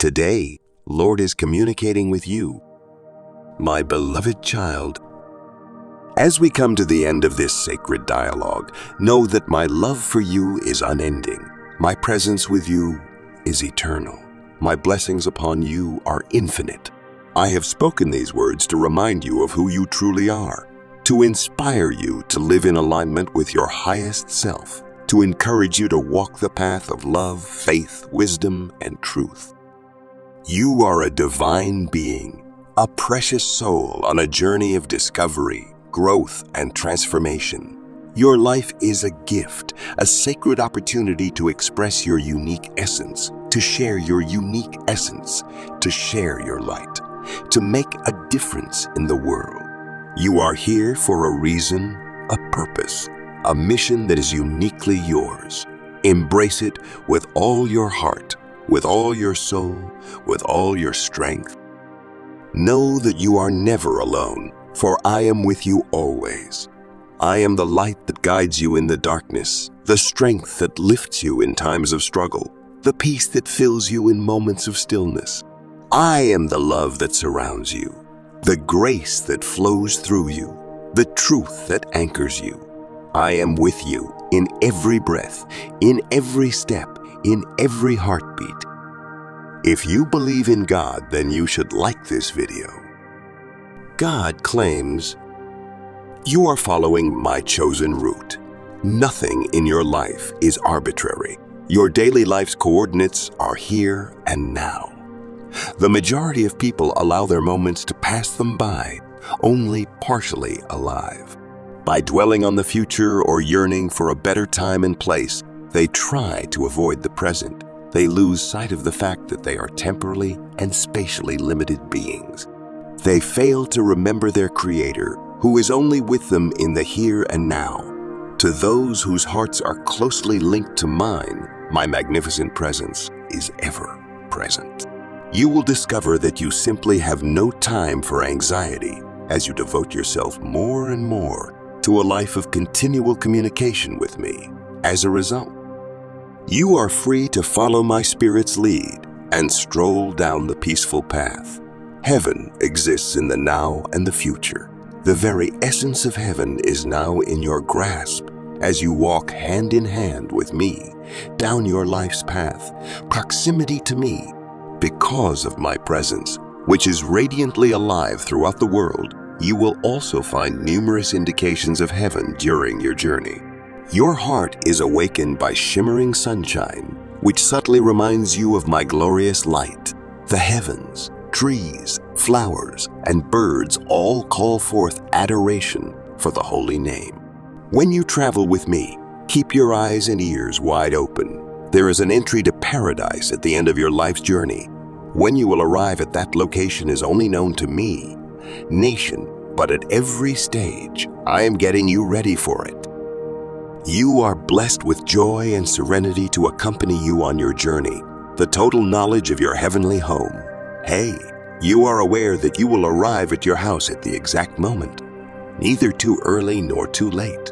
Today, Lord is communicating with you, my beloved child. As we come to the end of this sacred dialogue, know that my love for you is unending. My presence with you is eternal. My blessings upon you are infinite. I have spoken these words to remind you of who you truly are, to inspire you to live in alignment with your highest self, to encourage you to walk the path of love, faith, wisdom, and truth. You are a divine being, a precious soul on a journey of discovery, growth, and transformation. Your life is a gift, a sacred opportunity to express your unique essence, to share your unique essence, to share your light, to make a difference in the world. You are here for a reason, a purpose, a mission that is uniquely yours. Embrace it with all your heart, with all your soul, with all your strength. Know that you are never alone, for I am with you always. I am the light that guides you in the darkness, the strength that lifts you in times of struggle, the peace that fills you in moments of stillness. I am the love that surrounds you, the grace that flows through you, the truth that anchors you. I am with you in every breath, in every step, in every heartbeat. If you believe in God, then you should like this video. God claims, you are following my chosen route. Nothing in your life is arbitrary. Your daily life's coordinates are here and now. The majority of people allow their moments to pass them by, only partially alive. By dwelling on the future or yearning for a better time and place, they try to avoid the present. They lose sight of the fact that they are temporally and spatially limited beings. They fail to remember their Creator, who is only with them in the here and now. To those whose hearts are closely linked to mine, my magnificent presence is ever present. You will discover that you simply have no time for anxiety as you devote yourself more and more to a life of continual communication with me. As a result, you are free to follow my Spirit's lead and stroll down the peaceful path. Heaven exists in the now and the future. The very essence of heaven is now in your grasp as you walk hand in hand with me down your life's path. Proximity to me, because of my presence, which is radiantly alive throughout the world, you will also find numerous indications of heaven during your journey. Your heart is awakened by shimmering sunshine, which subtly reminds you of my glorious light. The heavens, trees, flowers, and birds all call forth adoration for the holy name. When you travel with me, keep your eyes and ears wide open. There is an entry to paradise at the end of your life's journey. When you will arrive at that location is only known to me, nation, but at every stage, I am getting you ready for it. You are blessed with joy and serenity to accompany you on your journey, the total knowledge of your heavenly home. Hey, you are aware that you will arrive at your house at the exact moment, neither too early nor too late.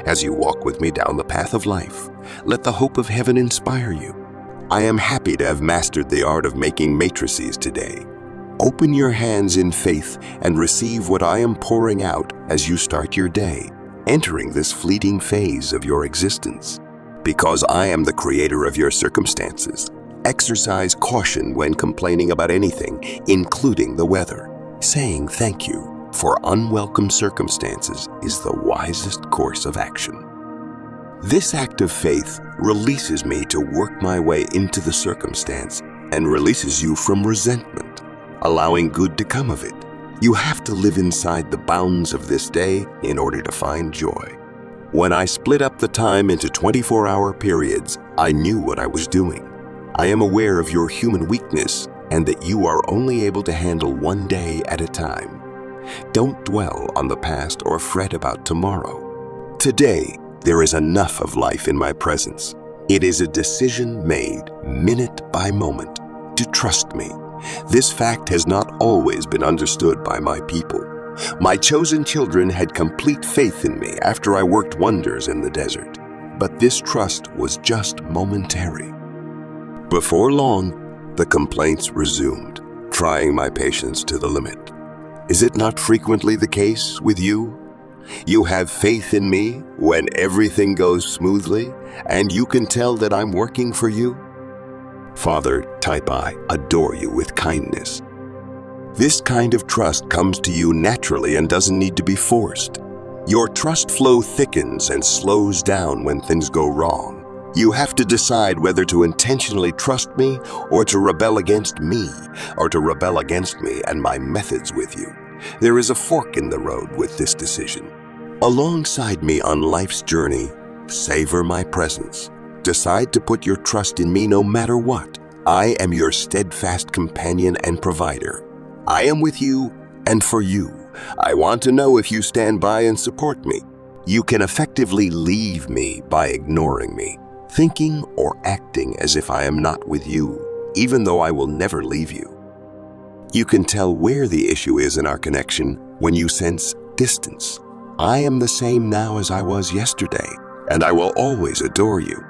As you walk with me down the path of life, let the hope of heaven inspire you. I am happy to have mastered the art of making matrices today. Open your hands in faith and receive what I am pouring out as you start your day, entering this fleeting phase of your existence. Because I am the creator of your circumstances, exercise caution when complaining about anything, including the weather. Saying thank you for unwelcome circumstances is the wisest course of action. This act of faith releases me to work my way into the circumstance and releases you from resentment, allowing good to come of it. You have to live inside the bounds of this day in order to find joy. When I split up the time into 24-hour periods, I knew what I was doing. I am aware of your human weakness and that you are only able to handle one day at a time. Don't dwell on the past or fret about tomorrow. Today, there is enough of life in my presence. It is a decision made minute by moment to trust me. This fact has not always been understood by my people. My chosen children had complete faith in me after I worked wonders in the desert. But this trust was just momentary. Before long, The complaints resumed, trying my patience to the limit. Is it not frequently the case with you? You have faith in me when everything goes smoothly, and you can tell that I'm working for you? Father, type I, adore you with kindness. This kind of trust comes to you naturally and doesn't need to be forced. Your trust flow thickens and slows down when things go wrong. You have to decide whether to intentionally trust me or to rebel against me, or to rebel against me and my methods with you. There is a fork in the road with this decision. Alongside me on life's journey, savor my presence. Decide to put your trust in me no matter what. I am your steadfast companion and provider. I am with you and for you. I want to know if you stand by and support me. You can effectively leave me by ignoring me, thinking or acting as if I am not with you, even though I will never leave you. You can tell where the issue is in our connection when you sense distance. I am the same now as I was yesterday, and I will always adore you.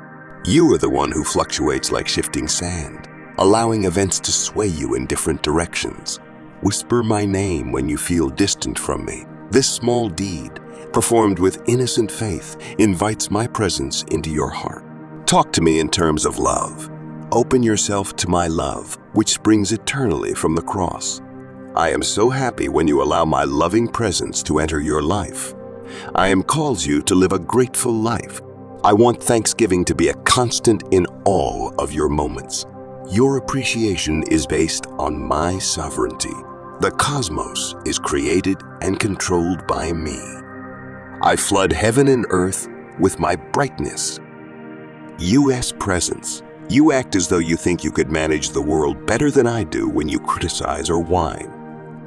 You are the one who fluctuates like shifting sand, allowing events to sway you in different directions. Whisper my name when you feel distant from me. This small deed, performed with innocent faith, invites my presence into your heart. Talk to me in terms of love. Open yourself to my love, which springs eternally from the cross. I am so happy when you allow my loving presence to enter your life. I am calls you to live a grateful life. I want Thanksgiving to be a constant in all of your moments. Your appreciation is based on my sovereignty. The cosmos is created and controlled by me. I flood heaven and earth with my brightness. U.S. presence. You act as though you think you could manage the world better than I do when you criticize or whine.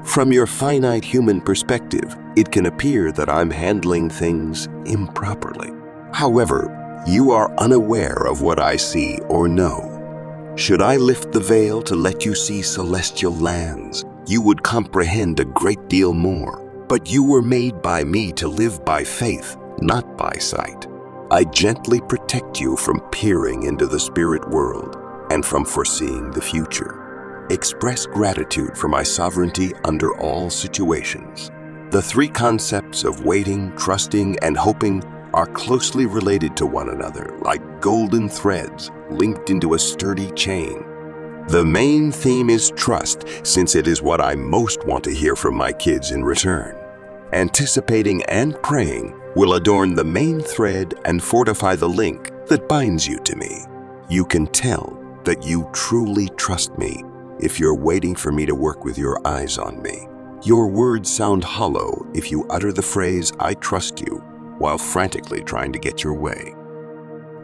From your finite human perspective, it can appear that I'm handling things improperly. However, you are unaware of what I see or know. Should I lift the veil to let you see celestial lands, you would comprehend a great deal more. But you were made by me to live by faith, not by sight. I gently protect you from peering into the spirit world and from foreseeing the future. Express gratitude for my sovereignty under all situations. The three concepts of waiting, trusting, and hoping are closely related to one another, like golden threads linked into a sturdy chain. The main theme is trust, since it is what I most want to hear from my kids in return. Anticipating and praying will adorn the main thread and fortify the link that binds you to me. You can tell that you truly trust me if you're waiting for me to work with your eyes on me. Your words sound hollow if you utter the phrase, "I trust you," while frantically trying to get your way.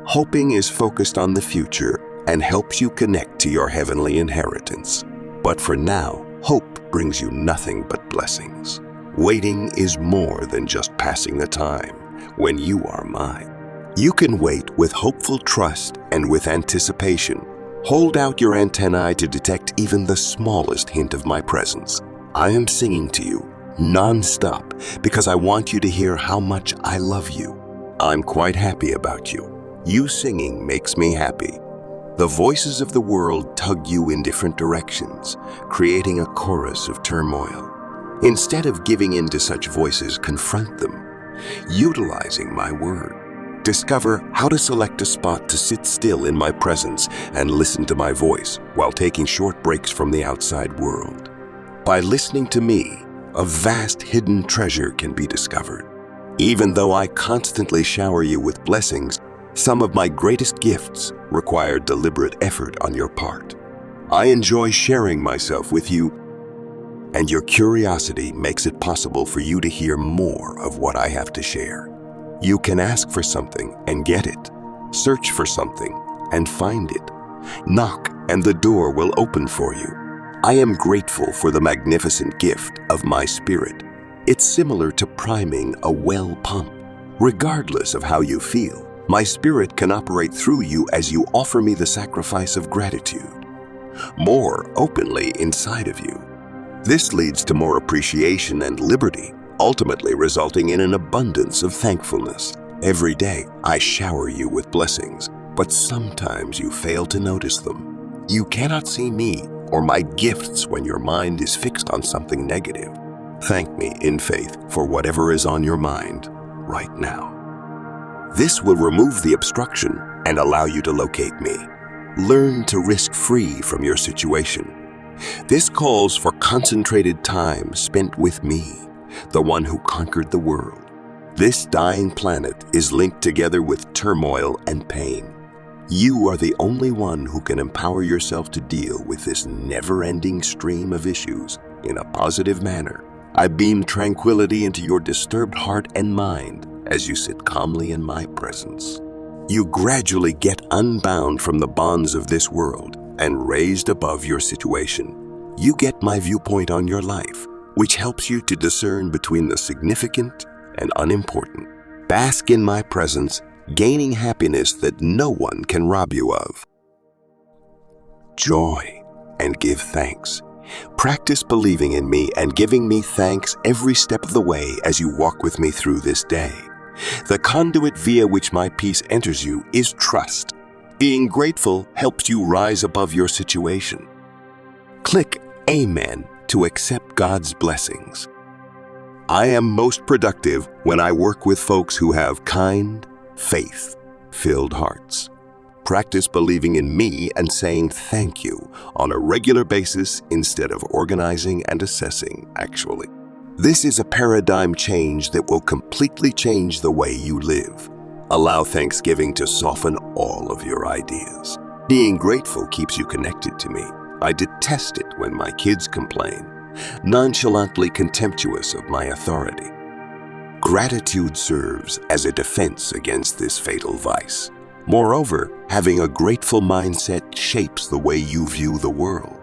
Hoping is focused on the future and helps you connect to your heavenly inheritance. But for now, hope brings you nothing but blessings. Waiting is more than just passing the time when you are mine. You can wait with hopeful trust and with anticipation. Hold out your antennae to detect even the smallest hint of my presence. I am singing to you non-stop because I want you to hear how much I love you. I'm quite happy about you. You singing makes me happy. The voices of the world tug you in different directions, creating a chorus of turmoil. Instead of giving in to such voices, confront them, utilizing my word. Discover how to select a spot to sit still in my presence and listen to my voice while taking short breaks from the outside world. By listening to me, a vast hidden treasure can be discovered. Even though I constantly shower you with blessings, some of my greatest gifts require deliberate effort on your part. I enjoy sharing myself with you, and your curiosity makes it possible for you to hear more of what I have to share. You can ask for something and get it. Search for something and find it. Knock and the door will open for you. I am grateful for the magnificent gift of my spirit. It's similar to priming a well pump. Regardless of how you feel, my spirit can operate through you as you offer me the sacrifice of gratitude, more openly inside of you. This leads to more appreciation and liberty, ultimately resulting in an abundance of thankfulness. Every day, I shower you with blessings, but sometimes you fail to notice them. You cannot see me or my gifts when your mind is fixed on something negative. Thank me in faith for whatever is on your mind right now. This will remove the obstruction and allow you to locate me. Learn to risk free from your situation. This calls for concentrated time spent with me, the one who conquered the world. This dying planet is linked together with turmoil and pain. You are the only one who can empower yourself to deal with this never-ending stream of issues in a positive manner. I beam tranquility into your disturbed heart and mind as you sit calmly in my presence. You gradually get unbound from the bonds of this world and raised above your situation. You get my viewpoint on your life, which helps you to discern between the significant and unimportant. Bask in my presence, gaining happiness that no one can rob you of. Joy and give thanks. Practice believing in me and giving me thanks every step of the way as you walk with me through this day. The conduit via which my peace enters you is trust. Being grateful helps you rise above your situation. Click Amen to accept God's blessings. I am most productive when I work with folks who have kind, faith-filled hearts. Practice believing in me and saying thank you on a regular basis instead of organizing and assessing, actually. This is a paradigm change that will completely change the way you live. Allow Thanksgiving to soften all of your ideas. Being grateful keeps you connected to me. I detest it when my kids complain, nonchalantly contemptuous of my authority. Gratitude serves as a defense against this fatal vice. Moreover, having a grateful mindset shapes the way you view the world.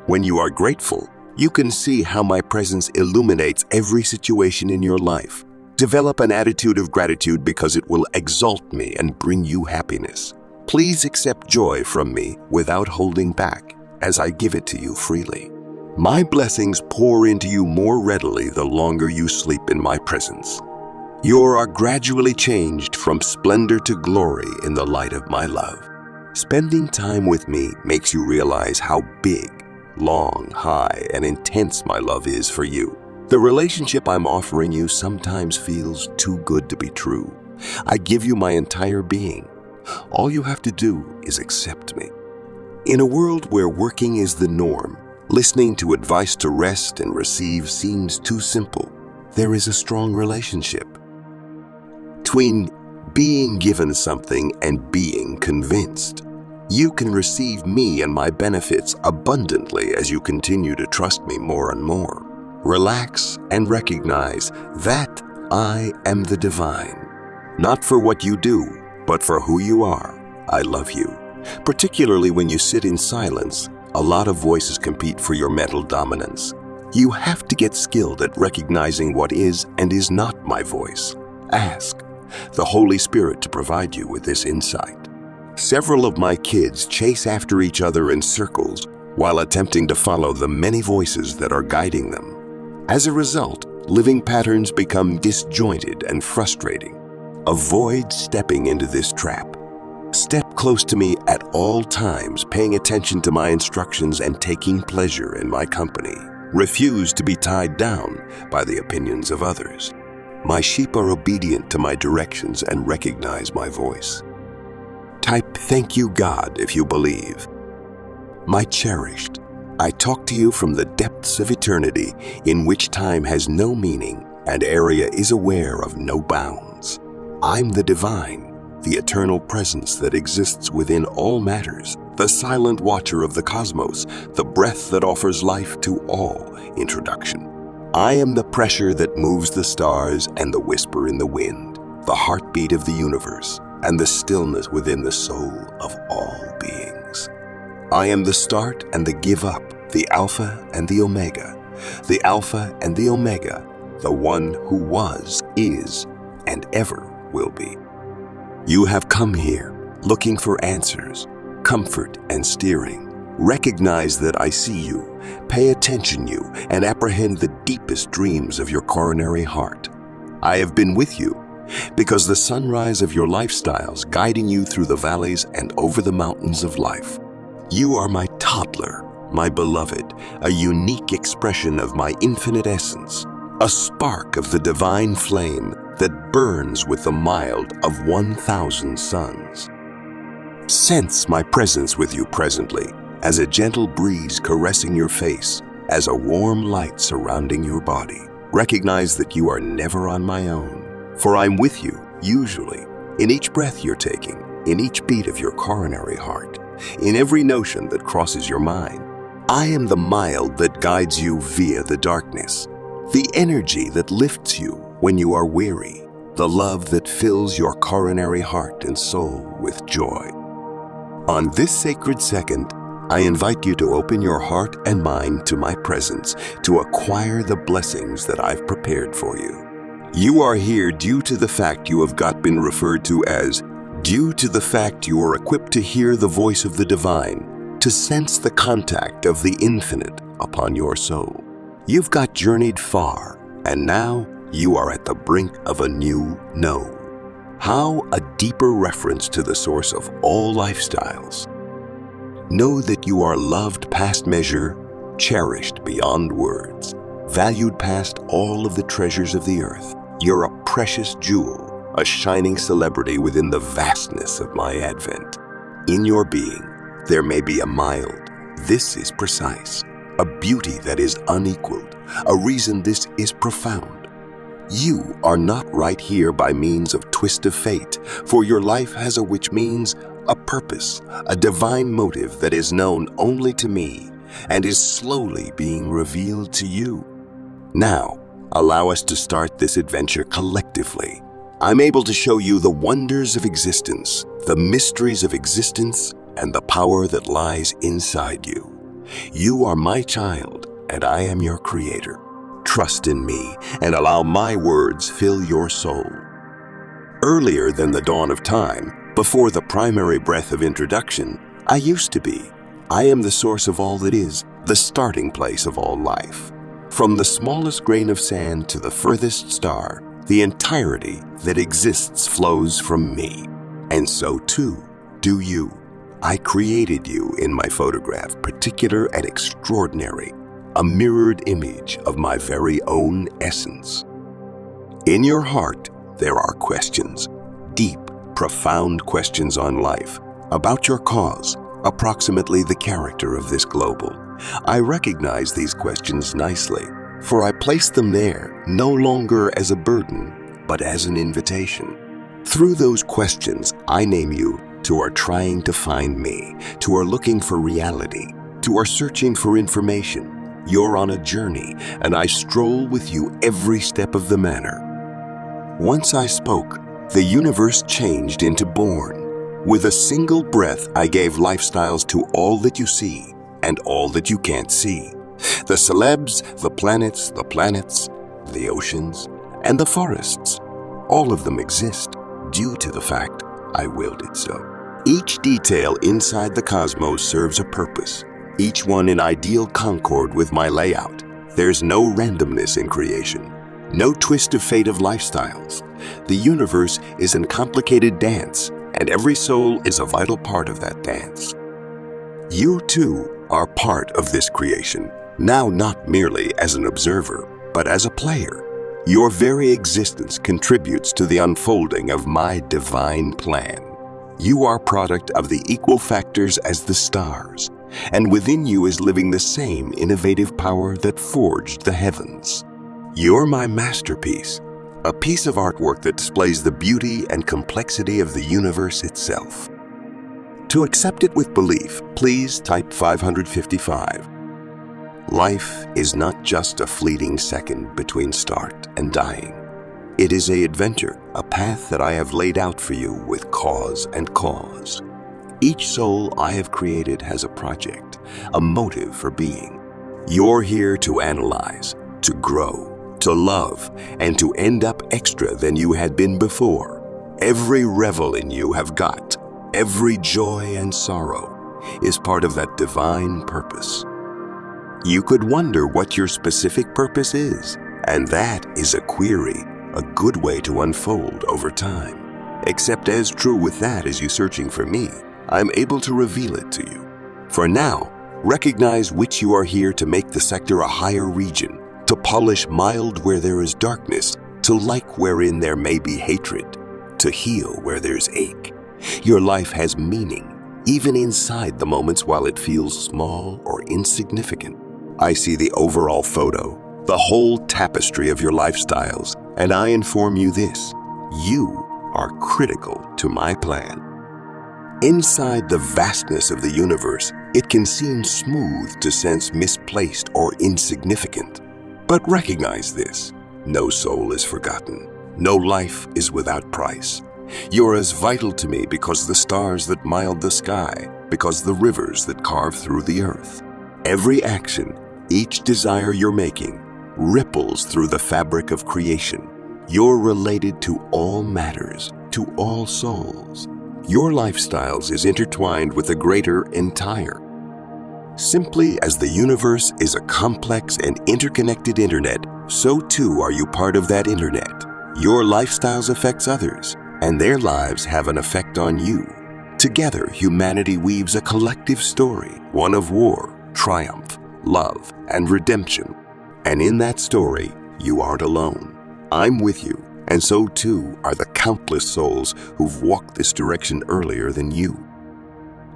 When you are grateful, you can see how my presence illuminates every situation in your life. Develop an attitude of gratitude because it will exalt me and bring you happiness. Please accept joy from me without holding back, as I give it to you freely. My blessings pour into you more readily the longer you sleep in my presence. You are gradually changed from splendor to glory in the light of my love. Spending time with me makes you realize how big, long, high, and intense my love is for you. The relationship I'm offering you sometimes feels too good to be true. I give you my entire being. All you have to do is accept me. In a world where working is the norm, listening to advice to rest and receive seems too simple. There is a strong relationship between being given something and being convinced. You can receive me and my benefits abundantly as you continue to trust me more and more. Relax and recognize that I am the divine. Not for what you do, but for who you are. I love you. Particularly when you sit in silence, a lot of voices compete for your mental dominance. You have to get skilled at recognizing what is and is not my voice. Ask the Holy Spirit to provide you with this insight. Several of my kids chase after each other in circles while attempting to follow the many voices that are guiding them. As a result, living patterns become disjointed and frustrating. Avoid stepping into this trap. Step close to me at all times, paying attention to my instructions and taking pleasure in my company. Refuse to be tied down by the opinions of others. My sheep are obedient to my directions and recognize my voice. Type "Thank you, God" if you believe. My cherished, I talk to you from the depths of eternity in which time has no meaning and area is aware of no bounds. I'm the divine, the eternal presence that exists within all matters, the silent watcher of the cosmos, the breath that offers life to all. Introduction. I am the pressure that moves the stars and the whisper in the wind, the heartbeat of the universe, and the stillness within the soul of all beings. I am the start and the give up, the Alpha and the Omega, the Alpha and the Omega, the one who was, is, and ever will be. You have come here looking for answers, comfort, and steering. Recognize that I see you, pay attention you, and apprehend the deepest dreams of your coronary heart. I have been with you because the sunrise of your lifestyles guiding you through the valleys and over the mountains of life. You are my toddler, my beloved, a unique expression of my infinite essence, a spark of the divine flame that burns with the mild of 1,000 suns. Sense my presence with you presently, as a gentle breeze caressing your face, as a warm light surrounding your body. Recognize that you are never on my own, for I'm with you, usually, in each breath you're taking, in each beat of your coronary heart, in every notion that crosses your mind. I am the mild that guides you via the darkness, the energy that lifts you when you are weary, the love that fills your coronary heart and soul with joy. On this sacred second, I invite you to open your heart and mind to my presence to acquire the blessings that I've prepared for you. You are here due to the fact you have been referred to as, due to the fact you are equipped to hear the voice of the divine, to sense the contact of the infinite upon your soul. You've journeyed far, and now you are at the brink of a new know. How a deeper reference to the source of all lifestyles. Know that you are loved past measure, cherished beyond words, valued past all of the treasures of the earth. You're a precious jewel, a shining celebrity within the vastness of my advent. In your being, there may be a mild, this is precise, a beauty that is unequaled, a reason this is profound. You are not right here by means of twist of fate, for your life has which means a purpose, a divine motive that is known only to me and is slowly being revealed to you. Now, allow us to start this adventure collectively. I'm able to show you the wonders of existence, the mysteries of existence, and the power that lies inside you. You are my child, and I am your creator. Trust in me and allow my words fill your soul. Earlier than the dawn of time, before the primary breath of introduction, I used to be. I am the source of all that is, the starting place of all life. From the smallest grain of sand to the furthest star, the entirety that exists flows from me. And so too do you. I created you in my photograph, particular and extraordinary, a mirrored image of my very own essence. In your heart, there are questions, deep, profound questions on life, about your cause, approximately the character of this global. I recognize these questions nicely, for I place them there no longer as a burden, but as an invitation. Through those questions, I name you to are trying to find me, to are looking for reality, to are searching for information. You're on a journey, and I stroll with you every step of the manner. Once I spoke, the universe changed into born. With a single breath, I gave lifestyles to all that you see and all that you can't see. The celebs, the planets, the oceans, and the forests. All of them exist due to the fact I willed it so. Each detail inside the cosmos serves a purpose, each one in ideal concord with my layout. There's no randomness in creation, no twist of fate of lifestyles. The universe is a complicated dance, and every soul is a vital part of that dance. You too are part of this creation, now not merely as an observer, but as a player. Your very existence contributes to the unfolding of my divine plan. You are product of the equal factors as the stars, and within you is living the same innovative power that forged the heavens. You're my masterpiece, a piece of artwork that displays the beauty and complexity of the universe itself. To accept it with belief, please type 555. Life is not just a fleeting second between start and dying. It is an adventure, a path that I have laid out for you with cause and cause. Each soul I have created has a project, a motive for being. You're here to analyze, to grow, to love, and to end up extra than you had been before. Every revel in you have got, every joy and sorrow is part of that divine purpose. You could wonder what your specific purpose is, and that is a query, a good way to unfold over time. Except as true with that as you searching for me, I'm able to reveal it to you. For now, recognize which you are here to make the sector a higher region, to polish mild where there is darkness, to like wherein there may be hatred, to heal where there's ache. Your life has meaning, even inside the moments while it feels small or insignificant. I see the overall photo, the whole tapestry of your lifestyles, and I inform you this: you are critical to my plan. Inside the vastness of the universe, it can seem smooth to sense misplaced or insignificant. But recognize this: no soul is forgotten. No life is without price. You're as vital to me because the stars that mild the sky, because the rivers that carve through the earth. Every action, each desire you're making, ripples through the fabric of creation. You're related to all matters, to all souls. Your lifestyles is intertwined with the greater entire. Simply as the universe is a complex and interconnected internet, so too are you part of that internet. Your lifestyles affects others, and their lives have an effect on you. Together, humanity weaves a collective story, one of war, triumph, love, and redemption. And in that story, you aren't alone. I'm with you, and so too are the countless souls who've walked this direction earlier than you.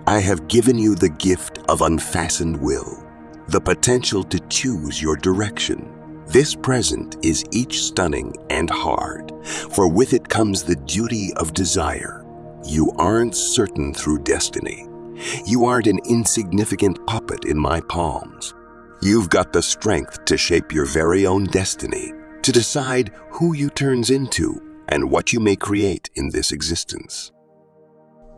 I have given you the gift of unfastened will, the potential to choose your direction. This present is each stunning and hard, for with it comes the duty of desire. You aren't certain through destiny. You aren't an insignificant puppet in my palms. You've got the strength to shape your very own destiny, to decide who you turns into and what you may create in this existence.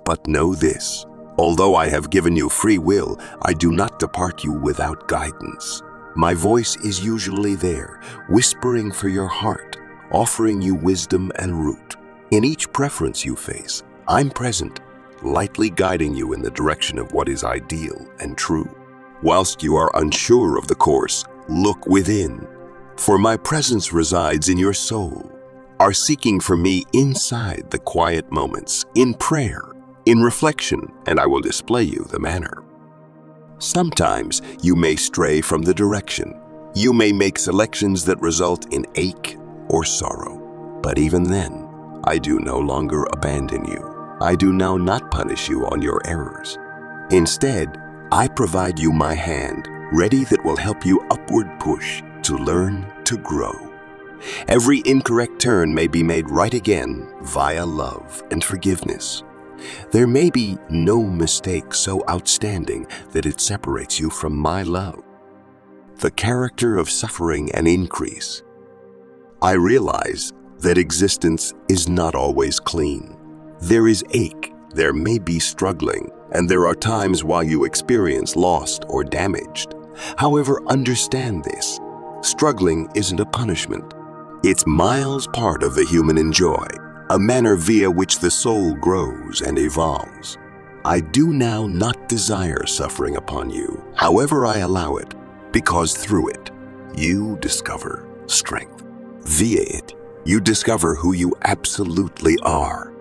But know this: although I have given you free will, I do not depart you without guidance. My voice is usually there, whispering for your heart, offering you wisdom and root. In each preference you face, I'm present, lightly guiding you in the direction of what is ideal and true. Whilst you are unsure of the course, look within, for my presence resides in your soul. Are seeking for me inside the quiet moments, in prayer, in reflection, and I will display you the manner. Sometimes you may stray from the direction. You may make selections that result in ache or sorrow. But even then, I do no longer abandon you. I do now not punish you on your errors. Instead, I provide you my hand, ready that will help you upward push, to learn, to grow. Every incorrect turn may be made right again via love and forgiveness. There may be no mistake so outstanding that it separates you from my love. The character of suffering and increase. I realize that existence is not always clean. There is ache, there may be struggling, and there are times while you experience lost or damaged. However, understand this: struggling isn't a punishment. It's miles part of the human enjoy, a manner via which the soul grows and evolves. I do now not desire suffering upon you, however I allow it, because through it, you discover strength. Via it, you discover who you absolutely are.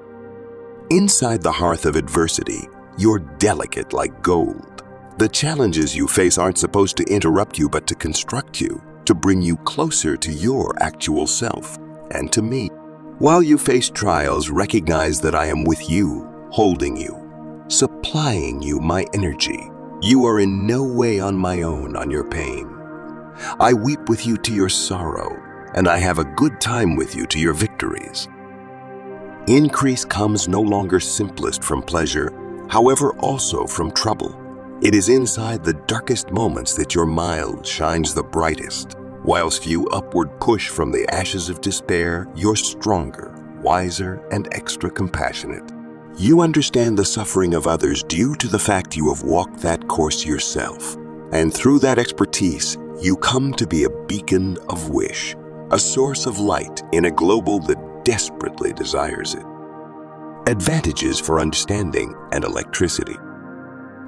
Inside the hearth of adversity, you're delicate like gold. The challenges you face aren't supposed to interrupt you, but to construct you, to bring you closer to your actual self and to me. While you face trials, recognize that I am with you, holding you, supplying you my energy. You are in no way on my own on your pain. I weep with you to your sorrow, and I have a good time with you to your victories. Increase comes no longer simplest from pleasure, however also from trouble. It is inside the darkest moments that your mild shines the brightest. Whilst you upward push from the ashes of despair, you're stronger, wiser, and extra compassionate. You understand the suffering of others due to the fact you have walked that course yourself. And through that expertise, you come to be a beacon of wish, a source of light in a global that desperately desires it. Advantages for understanding and electricity.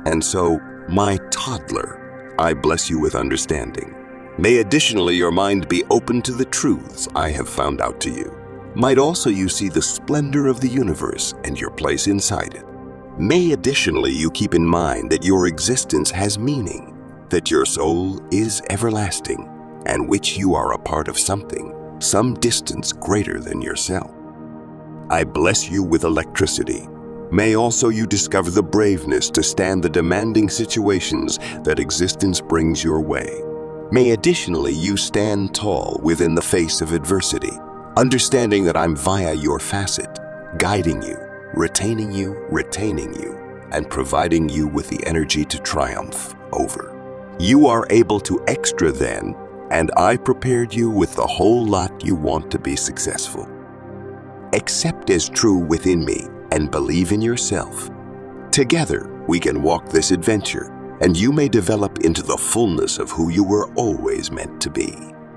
And so, my toddler, I bless you with understanding. May additionally your mind be open to the truths I have found out to you. Might also you see the splendor of the universe and your place inside it. May additionally you keep in mind that your existence has meaning, that your soul is everlasting, and which you are a part of something, some distance greater than yourself. I bless you with electricity. May also you discover the braveness to stand the demanding situations that existence brings your way. May additionally you stand tall within the face of adversity, understanding that I'm via your facet, guiding you, retaining you, and providing you with the energy to triumph over. You are able to extra then, and I prepared you with the whole lot you want to be successful. Accept as true within me and believe in yourself. Together, we can walk this adventure, and you may develop into the fullness of who you were always meant to be.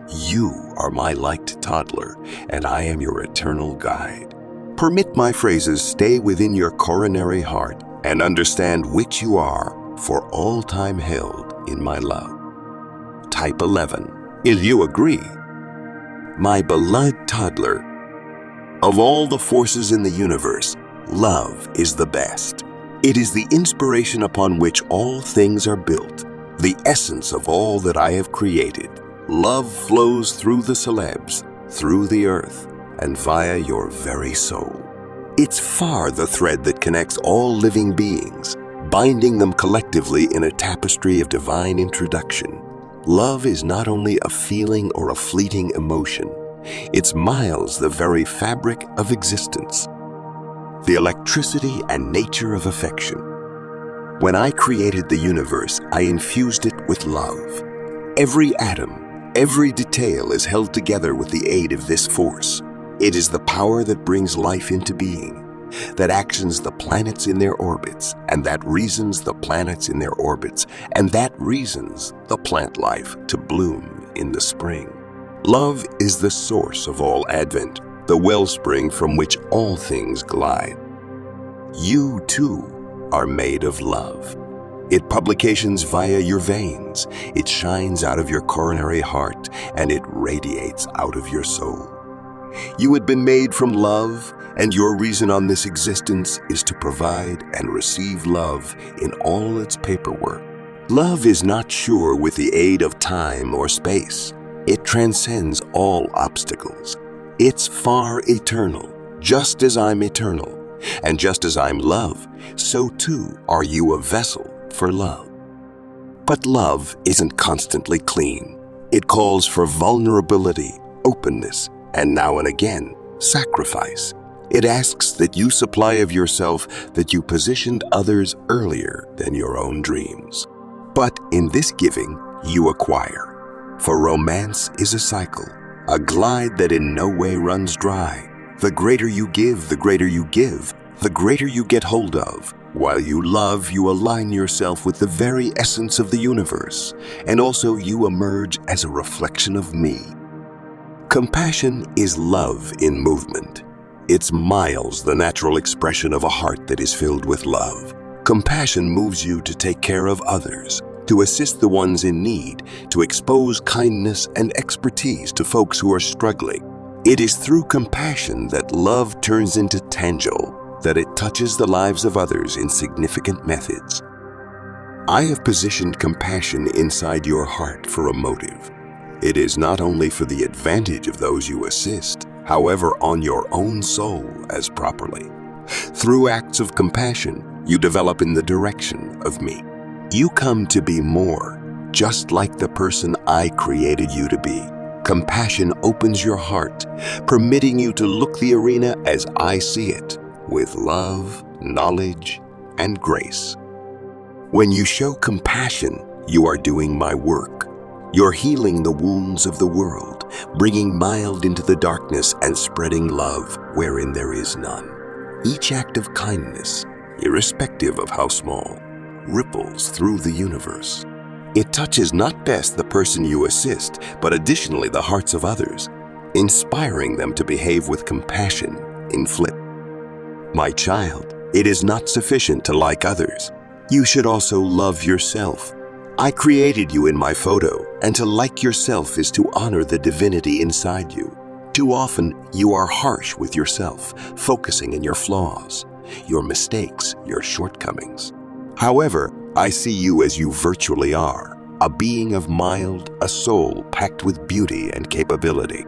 You are my liked toddler, and I am your eternal guide. Permit my phrases stay within your coronary heart and understand which you are for all time held in my love. Type 11. If you agree. My beloved toddler, of all the forces in the universe, love is the best. It is the inspiration upon which all things are built, the essence of all that I have created. Love flows through the celebs, through the earth, and via your very soul. It's far the thread that connects all living beings, binding them collectively in a tapestry of divine introduction. Love is not only a feeling or a fleeting emotion, it's miles the very fabric of existence. The electricity and nature of affection. When I created the universe, I infused it with love. Every atom, every detail is held together with the aid of this force. It is the power that brings life into being, that actions the planets in their orbits, and that reasons the planets in their orbits, and that reasons the plant life to bloom in the spring. Love is the source of all advent, the wellspring from which all things glide. You, too, are made of love. It publications via your veins, it shines out of your coronary heart, and it radiates out of your soul. You had been made from love, and your reason on this existence is to provide and receive love in all its paperwork. Love is not sure with the aid of time or space. It transcends all obstacles. It's far eternal, just as I'm eternal. And just as I'm love, so too are you a vessel for love. But love isn't constantly clean. It calls for vulnerability, openness, and now and again, sacrifice. It asks that you supply of yourself that you positioned others earlier than your own dreams. But in this giving, you acquire. For romance is a cycle, a glide that in no way runs dry. The greater you give, the greater you give, the greater you get hold of. While you love, you align yourself with the very essence of the universe, and also you emerge as a reflection of me. Compassion is love in movement. It's miles the natural expression of a heart that is filled with love. Compassion moves you to take care of others, to assist the ones in need, to expose kindness and expertise to folks who are struggling. It is through compassion that love turns into tangible, that it touches the lives of others in significant methods. I have positioned compassion inside your heart for a motive. It is not only for the advantage of those you assist, however, on your own soul as properly. Through acts of compassion, you develop in the direction of me. You come to be more, just like the person I created you to be. Compassion opens your heart, permitting you to look the arena as I see it, with love, knowledge, and grace. When you show compassion, you are doing my work. You're healing the wounds of the world, bringing mild into the darkness and spreading love wherein there is none. Each act of kindness, irrespective of how small, ripples through the universe. It touches not best the person you assist, but additionally the hearts of others, inspiring them to behave with compassion in flip. My child, it is not sufficient to like others. You should also love yourself. I created you in my photo, and to like yourself is to honor the divinity inside you. Too often, you are harsh with yourself, focusing in your flaws. your mistakes, your shortcomings. However, I see you as you virtually are, a being of mild, a soul packed with beauty and capability.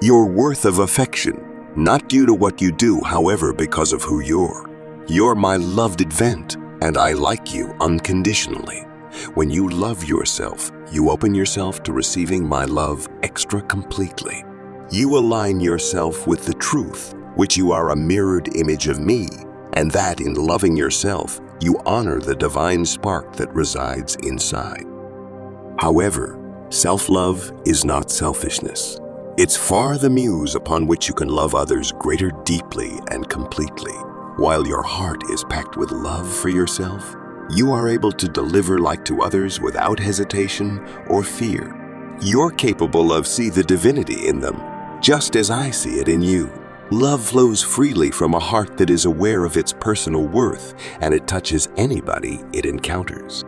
Your worth of affection, not due to what you do, however, because of who you're. You're my loved event, and I like you unconditionally. When you love yourself, you open yourself to receiving my love extra completely. You align yourself with the truth, which you are a mirrored image of me, and that in loving yourself, you honor the divine spark that resides inside. However, self-love is not selfishness. It's far the muse upon which you can love others greater deeply and completely. While your heart is packed with love for yourself, you are able to deliver like to others without hesitation or fear. You're capable of see the divinity in them, just as I see it in you. Love flows freely from a heart that is aware of its personal worth, and it touches anybody it encounters.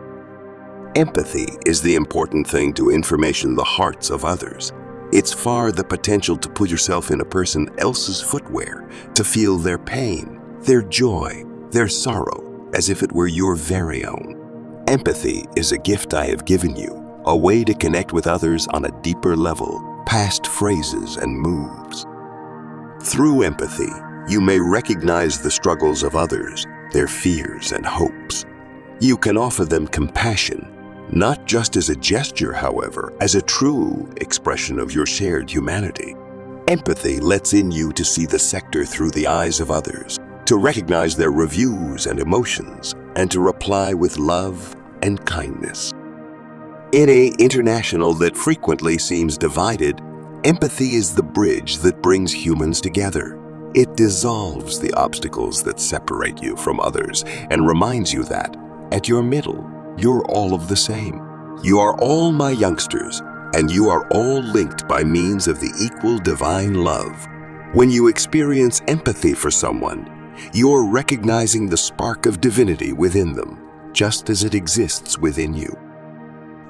Empathy is the important thing to information the hearts of others. It's far the potential to put yourself in a person else's footwear, to feel their pain, their joy, their sorrow, as if it were your very own. Empathy is a gift I have given you, a way to connect with others on a deeper level, past phrases and moves. Through empathy, you may recognize the struggles of others, their fears and hopes. You can offer them compassion, not just as a gesture, however, as a true expression of your shared humanity. Empathy lets in you to see the sector through the eyes of others, to recognize their reviews and emotions, and to reply with love and kindness. In an international that frequently seems divided, empathy is the bridge that brings humans together. It dissolves the obstacles that separate you from others and reminds you that, at your middle, you're all of the same. You are all my youngsters, and you are all linked by means of the equal divine love. When you experience empathy for someone, you're recognizing the spark of divinity within them, just as it exists within you.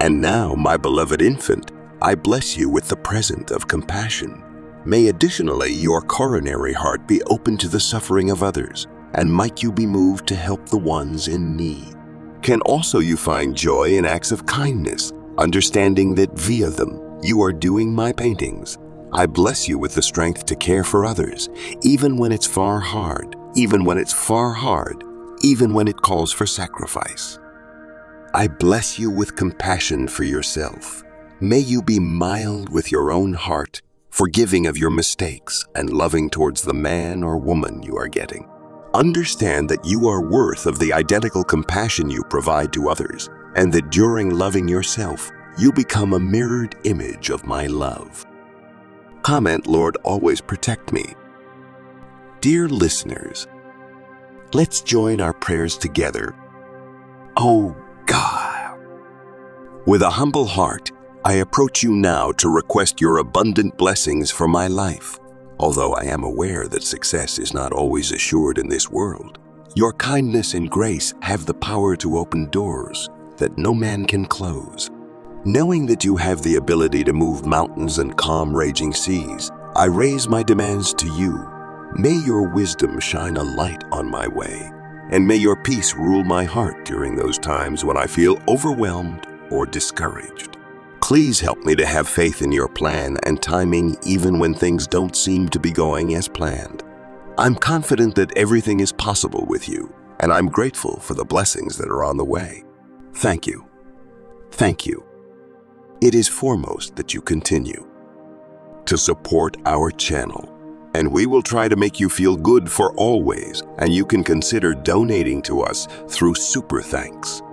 And now, my beloved infant, I bless you with the present of compassion. May additionally your coronary heart be open to the suffering of others, and might you be moved to help the ones in need. Can also you find joy in acts of kindness, understanding that via them you are doing my paintings. I bless you with the strength to care for others, even when it's far hard, even when it calls for sacrifice. I bless you with compassion for yourself. May you be mild with your own heart, forgiving of your mistakes, and loving towards the man or woman you are getting. Understand that you are worth of the identical compassion you provide to others, and that during loving yourself, you become a mirrored image of my love. Comment, Lord, always protect me. Dear listeners, let's join our prayers together. Oh God, with a humble heart, I approach you now to request your abundant blessings for my life. Although I am aware that success is not always assured in this world, your kindness and grace have the power to open doors that no man can close. Knowing that you have the ability to move mountains and calm raging seas, I raise my demands to you. May your wisdom shine a light on my way, and may your peace rule my heart during those times when I feel overwhelmed or discouraged. Please help me to have faith in your plan and timing even when things don't seem to be going as planned. I'm confident that everything is possible with you, and I'm grateful for the blessings that are on the way. Thank you. Thank you. It is foremost that you continue to support our channel, and we will try to make you feel good for always, and you can consider donating to us through Super Thanks.